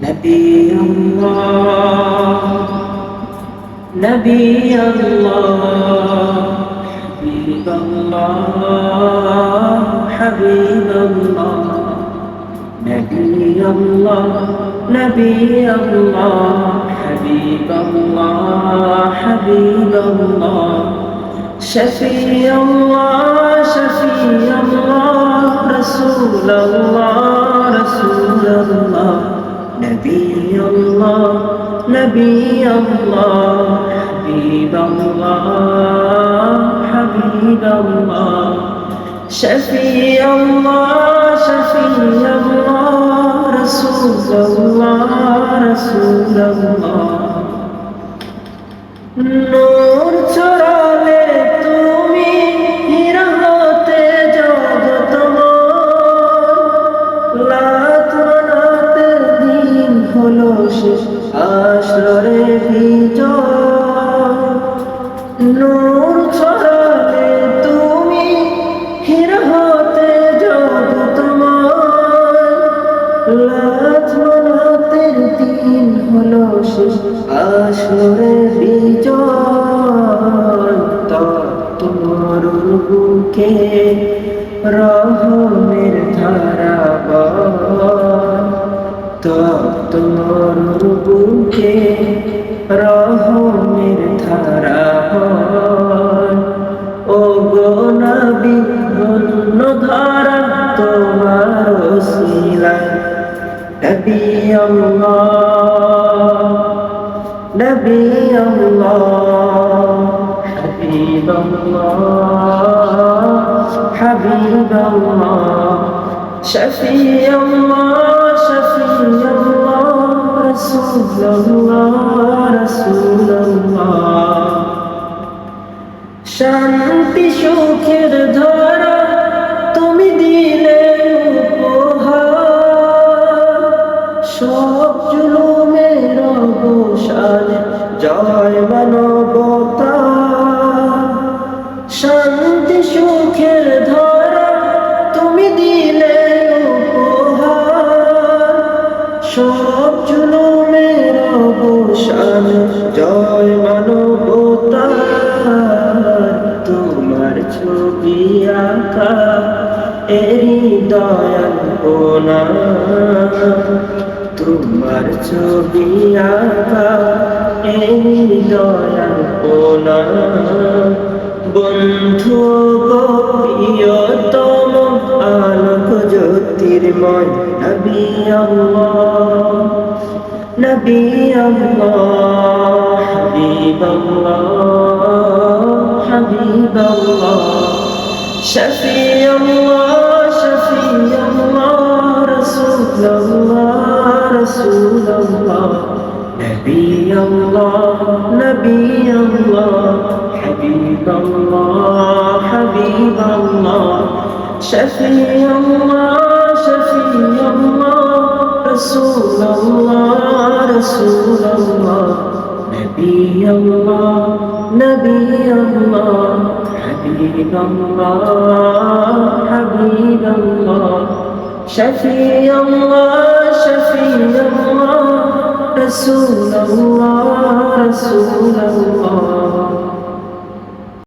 نبي الله نبي الله حبيب الله حبيب الله نبي الله نبي الله حبيب الله حبيب الله شفيع الله شفيع الله رسول الله رسول الله نبي الله نبي الله حبيب الله حبيب الله شفيع الله شفيع الله رسول الله رسول الله নূর ছড়ালে তুমি হীরা হতে জগতময় লাত মানাতে দিন হলো শেষ আসরে বিজয় নূর ছড়ালে তুমি হীরা হতে জগতময় লাত মানাতে দিন হলো শেষ আসরে বিজয় তোমার বুকে রহমের ধারা তোমার বুকে রহমের ধারা ও গো নবী ধন্য ধারা তোমার ওসিলায় নবী আল্লাহ نبي الله حبيب الله حبيب الله شفيع الله شفيع الله رسول الله رسول الله শান্তি সুখের ধারা তুমি দিলে উপহার সব জুলুমের অবসান জয় মানবতা শান্তি সুখের ধারা তুমি দিলে উপহার সব জুলুমের অবসান জয় মানবতা তোমার ছবি আঁকা এরি দয়াল কোনা তোমার ছবি আঁকা এই দয়াল কোনা বন্ধু গো প্রিয়তম আলোক জ্যোতির্ময় নবী আল্লাহ নবী আল্লাহ হাবিব আল্লাহ হাবিব আল্লাহ শফিع الله শফিع الله رسول الله رسول الله نبي الله نبي الله حبيب الله حبيب الله شفيع الله شفيع الله رسول الله رسول الله نبي الله نبي الله حبيب الله حبيب الله شفيع الله شفيع الله رسول الله رسول الله